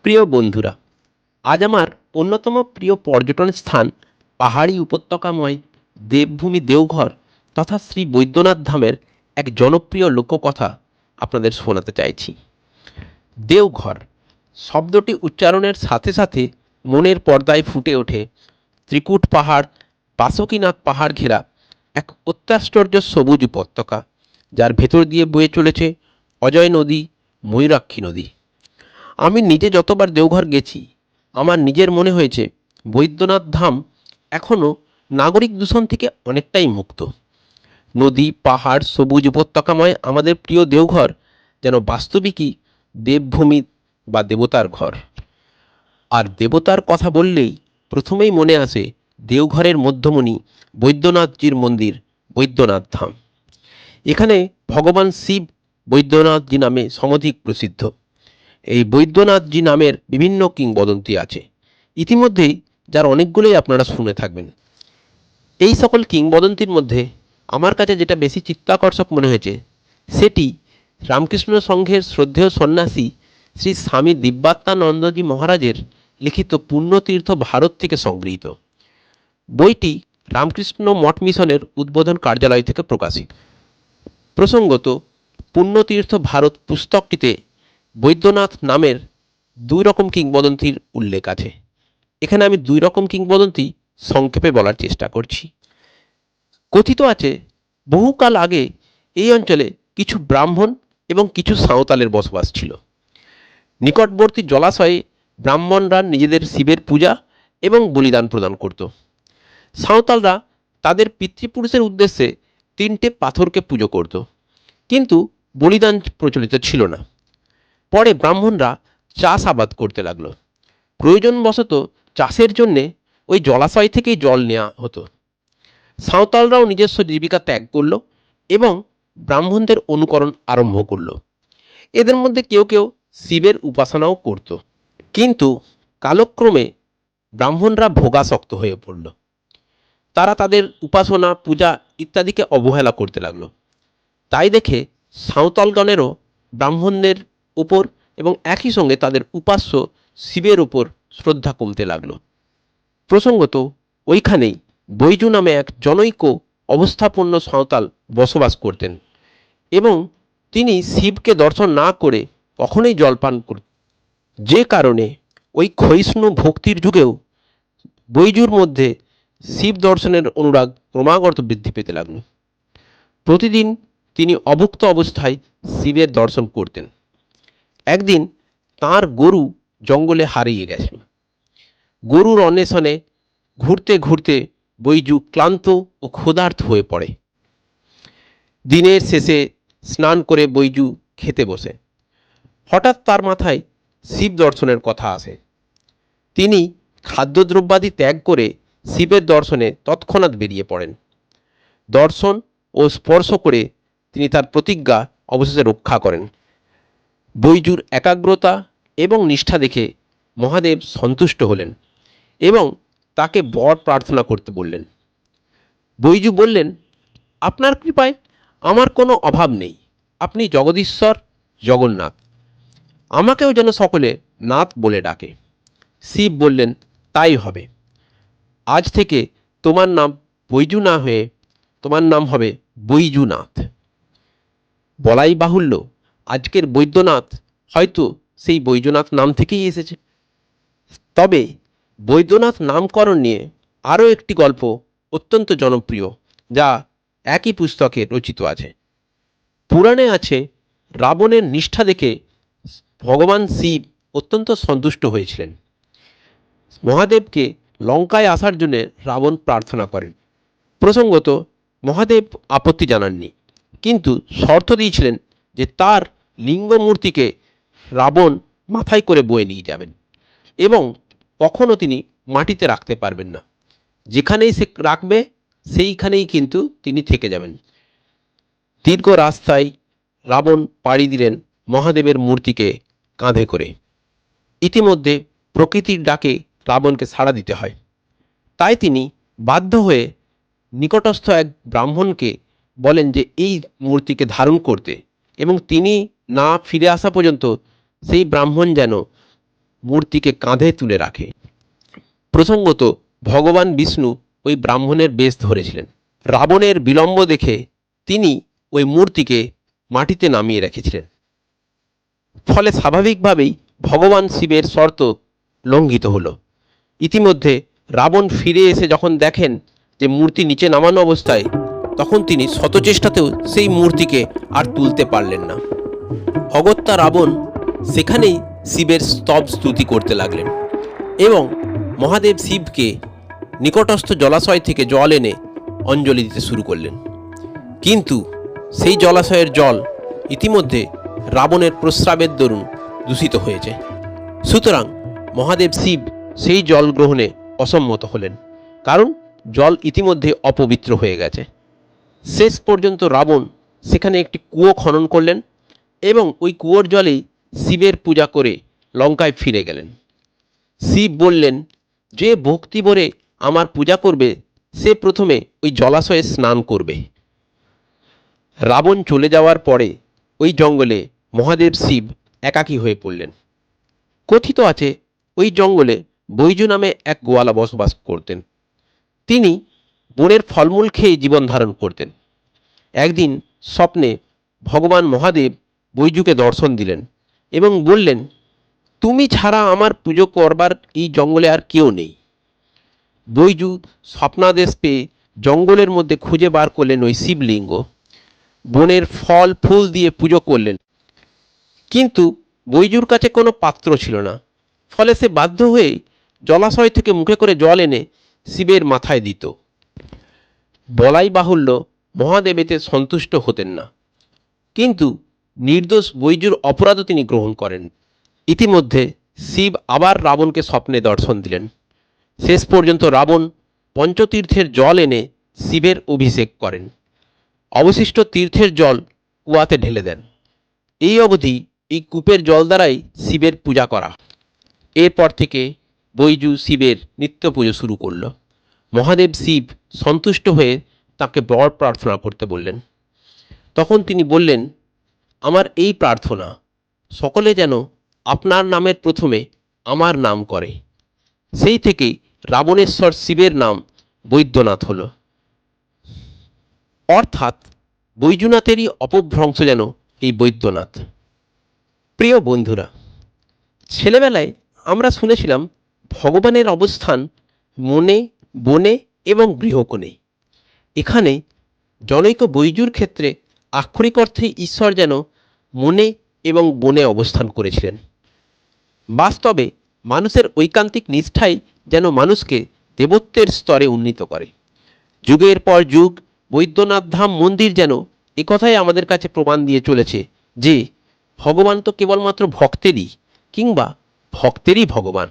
প্রিয় বন্ধুরা, আজ আমার অন্যতম প্রিয় পর্যটন স্থান পাহাড়ি উপত্যকাময় দেবভূমি দেওঘর তথা শ্রী বৈদ্যনাথ ধামের এক জনপ্রিয় লোককথা আপনাদের শোনাতে চাইছি। দেওঘর শব্দটি উচ্চারণের সাথে সাথে মনের পর্দায় ফুটে ওঠে ত্রিকুট পাহাড়, বাসুকীনাথ পাহাড় ঘেরা এক অত্যাশ্চর্য সবুজ উপত্যকা, যার ভেতর দিয়ে বয়ে চলেছে অজয় নদী, ময়ূরাক্ষী নদী। আমি নিজে যতবার দেওঘর গেছি, আমার নিজের মনে হয়েছে বৈদ্যনাথ ধাম এখনও নাগরিক দূষণ থেকে অনেকটাই মুক্ত। নদী, পাহাড়, সবুজ উপত্যকাময় আমাদের প্রিয় দেওঘর যেন বাস্তবিকই দেবভূমি বা দেবতার ঘর। আর দেবতার কথা বললেই প্রথমেই মনে আসে দেওঘরের মধ্যমণি বৈদ্যনাথজির মন্দির, বৈদ্যনাথ ধাম। এখানে ভগবান শিব বৈদ্যনাথজি নামে সমধিক প্রসিদ্ধ। এই বৈদ্যনাথজি নামের বিভিন্ন কিংবদন্তি আছে, ইতিমধ্যেই যার অনেকগুলোই আপনারা শুনে থাকবেন। এই সকল কিংবদন্তির মধ্যে আমার কাছে যেটা বেশি চিত্তাকর্ষক মনে হয়েছে, সেটি রামকৃষ্ণ সংঘের শ্রদ্ধেয় সন্ন্যাসী শ্রী স্বামী দিব্যাত্মানন্দজি মহারাজের লিখিত পুণ্যতীর্থ ভারত থেকে সংগৃহীত। বইটি রামকৃষ্ণ মঠ মিশনের উদ্বোধন কার্যালয় থেকে প্রকাশিত। প্রসঙ্গত, পুণ্যতীর্থ ভারত পুস্তকটিতে বৈদ্যনাথ নামের দুই রকম কিংবদন্তির উল্লেখ আছে। এখানে আমি দুই রকম কিংবদন্তি সংক্ষেপে বলার চেষ্টা করছি। কথিত আছে, বহুকাল আগে এই অঞ্চলে কিছু ব্রাহ্মণ এবং কিছু সাঁওতালের বসবাস ছিল। নিকটবর্তী জলাশয়ে ব্রাহ্মণরা নিজেদের শিবের পূজা এবং বলিদান প্রদান করত। সাঁওতালরা তাদের পিতৃপুরুষের উদ্দেশ্যে 3টে পাথরকে পুজো করত, কিন্তু বলিদান প্রচলিত ছিল না। পরে ব্রাহ্মণরা চাষাবাদ করতে লাগলো। প্রয়োজনবশত চাষের জন্যে ওই জলাশয় থেকেই জল নেওয়া হতো। সাঁওতালরাও নিজস্ব জীবিকা ত্যাগ করল এবং ব্রাহ্মণদের অনুকরণ আরম্ভ করল। এদের মধ্যে কেউ কেউ শিবের উপাসনাও করত, কিন্তু কালক্রমে ব্রাহ্মণরা ভোগাসক্ত হয়ে পড়ল। তারা তাদের উপাসনা, পূজা ইত্যাদিকে অবহেলা করতে লাগলো। তাই দেখে সাঁওতালগণেরও ব্রাহ্মণদের উপর এবং একই সঙ্গে তাদের উপাস্য শিবের উপর শ্রদ্ধা কমতে লাগলো। প্রসঙ্গত, ওইখানেই বৈজু নামে এক জনৈক অবস্থাপন্ন সাঁওতাল বসবাস করতেন এবং তিনি শিবকে দর্শন না করে কখনোই জলপান করতেন, যে কারণে ওই ক্ষয়িষ্ণু ভক্তির যুগেও বৈজুর মধ্যে শিব দর্শনের অনুরাগ ক্রমাগত বৃদ্ধি পেতে লাগল। প্রতিদিন তিনি অভুক্ত অবস্থায় শিবের দর্শন করতেন। একদিন তাঁর গরু জঙ্গলে হারিয়ে গেছিল। গরুর অন্বেষণে ঘুরতে ঘুরতে বৈজু ক্লান্ত ও ক্ষুধার্ত হয়ে পড়ে। দিনের শেষে স্নান করে বৈজু খেতে বসে। হঠাৎ তার মাথায় শিব দর্শনের কথা আসে। তিনি খাদ্যদ্রব্যাদি ত্যাগ করে শিবের দর্শনে তৎক্ষণাৎ বেরিয়ে পড়েন। দর্শন ও স্পর্শ করে তিনি তার প্রতিজ্ঞা অবশেষে রক্ষা করেন। বৈজুর একাগ্রতা এবং নিষ্ঠা দেখে মহাদেব সন্তুষ্ট হলেন এবং তাকে বর প্রার্থনা করতে বললেন। বৈজু বললেন, আপনার কৃপায় আমার কোনো অভাব নেই। আপনি জগদীশ্বর, জগন্নাথ। আমাকেও যেন সকলে নাথ বলে ডাকে। শিব বললেন, তাই হবে। আজ থেকে তোমার নাম বৈজু না হয়ে তোমার নাম হবে বৈজুনাথ। বলাই বাহুল্য, আজকের বৈদ্যনাথ হয়তো সেই বৈজনাথ নাম থেকেই এসেছে। তবে বৈদ্যনাথ নামকরণ নিয়ে আরও একটি গল্প অত্যন্ত জনপ্রিয়, যা একই পুস্তকে রচিত আছে। পুরাণে আছে, রাবণের নিষ্ঠা দেখে ভগবান শিব অত্যন্ত সন্তুষ্ট হয়েছিলেন। মহাদেবকে লঙ্কায় আসার জন্য রাবণ প্রার্থনা করেন। প্রসঙ্গত, মহাদেব আপত্তি জানাননি, কিন্তু শর্ত দিয়েছিলেন যে তার লিঙ্গ মূর্তিকে রাবণ মাথায় করে বয়ে নিয়ে যাবেন এবং কখনো তিনি মাটিতে রাখতে পারবেন না। যেখানেই সে রাখবে সেইখানেই কিন্তু তিনি থেকে যাবেন। দীর্ঘ রাস্তায় রাবণ পাড়ি দিলেন মহাদেবের মূর্তিকে কাঁধে করে। ইতিমধ্যে প্রকৃতির ডাকে রাবণকে সাড়া দিতে হয়। তাই তিনি বাধ্য হয়ে নিকটস্থ এক ব্রাহ্মণকে বলেন যে এই মূর্তিকে ধারণ করতে, এবং তিনি না ফিরে আসা পর্যন্ত সেই ব্রাহ্মণ যেন মূর্তিকে কাঁধে তুলে রাখে। প্রসঙ্গত ভগবান বিষ্ণু ওই ব্রাহ্মণের বেশ ধরেছিলেন। রাবণের বিলম্ব দেখে তিনি ওই মূর্তিকে মাটিতে নামিয়ে রেখেছিলেন। ফলে স্বাভাবিকভাবেই ভগবান শিবের শর্ত লঙ্ঘিত হলো। ইতিমধ্যে রাবণ ফিরে এসে যখন দেখেন যে মূর্তি নিচে নামানো অবস্থায়, তখন তিনি শতচেষ্টাতেও সেই মূর্তিকে আর তুলতে পারলেন না। অগত্যা রাবণ সেখানেই শিবের স্তব স্তুতি করতে লাগলেন এবং মহাদেব শিবকে নিকটস্থ জলাশয় থেকে জল এনে অঞ্জলি দিতে শুরু করলেন। কিন্তু সেই জলাশয়ের জল ইতিমধ্যে রাবণের প্রস্রাবের দরুন দূষিত হয়েছে। সুতরাং মহাদেব শিব সেই জল গ্রহণে অসম্মত হলেন, কারণ জল ইতিমধ্যে অপবিত্র হয়ে গেছে। শেষ পর্যন্ত রাবণ সেখানে একটি কুয়ো খনন করলেন এবং ওই কুয়োর জলেই শিবের পূজা করে লঙ্কায় ফিরে গেলেন। শিব বললেন, যে ভক্তি ভরে আমার পূজা করবে সে প্রথমে ওই জলাশয়ে স্নান করবে। রাবণ চলে যাওয়ার পরে ওই জঙ্গলে মহাদেব শিব একাকী হয়ে পড়লেন। কথিত আছে ওই জঙ্গলে বৈজু নামে এক গোয়ালা বসবাস করতেন। তিনি বনের ফলমূল খেয়ে জীবন ধারণ করতেন। একদিন স্বপ্নে ভগবান মহাদেব বৈজুকে দর্শন দিলেন এবং বললেন, তুমি ছাড়া আমার পুজো করবার এই জঙ্গলে আর কেউ নেই। বৈজু স্বপ্নাদেশ পেয়ে জঙ্গলের মধ্যে খুঁজে বার করলেন ওই শিবলিঙ্গ, বনের ফল ফুল দিয়ে পুজো করলেন। কিন্তু বৈজুর কাছে কোনো পাত্র ছিল না। ফলে সে বাধ্য হয়ে জলাশয় থেকে মুখে করে জল এনে শিবের মাথায় দিত। বলাই বাহুল্য, মহাদেব এতে সন্তুষ্ট হতেন না, কিন্তু নির্দোষ বৈজুর অপরাধও তিনি গ্রহণ করেন। ইতিমধ্যে শিব আবার রাবণকে স্বপ্নে দর্শন দিলেন। শেষ পর্যন্ত রাবণ পঞ্চতীর্থের জল এনে শিবের অভিষেক করেন। অবশিষ্ট তীর্থের জল কুয়াতে ঢেলে দেন। এই অবধি এই কূপের জল দ্বারাই শিবের পূজা করা। এরপর থেকে বৈজু শিবের নিত্য পুজো শুরু করল। মহাদেব শিব সন্তুষ্ট হয়ে তাকে বর প্রার্থনা করতে বললেন। তখন তিনি বললেন, আমার এই প্রার্থনা, সকলে যেন আপনার নামের প্রথমে আমার নাম করে। সেই থেকেই রাবণেশ্বর শিবের নাম বৈদ্যনাথ হল। অর্থাৎ বৈজুনাথেরই অপভ্রংশ যেন এই বৈদ্যনাথ। প্রিয় বন্ধুরা, ছেলেবেলায় আমরা শুনেছিলাম ভগবানের অবস্থান মনে, বনে এবং গৃহকোণে। এখানে জনৈক বৈজুর ক্ষেত্রে আক্ষরিক অর্থে ঈশ্বর যেন মনে এবং বনে অবস্থান করেছিলেন। বাস্তবে মানুষের ঐকান্তিক নিষ্ঠাই যেন মানুষকে দেবত্বের স্তরে উন্নীত করে। যুগের পর যুগ বৈদ্যনাথ ধাম মন্দির যেন একথাই আমাদের কাছে প্রমাণ দিয়ে চলেছে যে ভগবান তো কেবলমাত্র ভক্তেরই কিংবা ভক্তেরই ভগবান।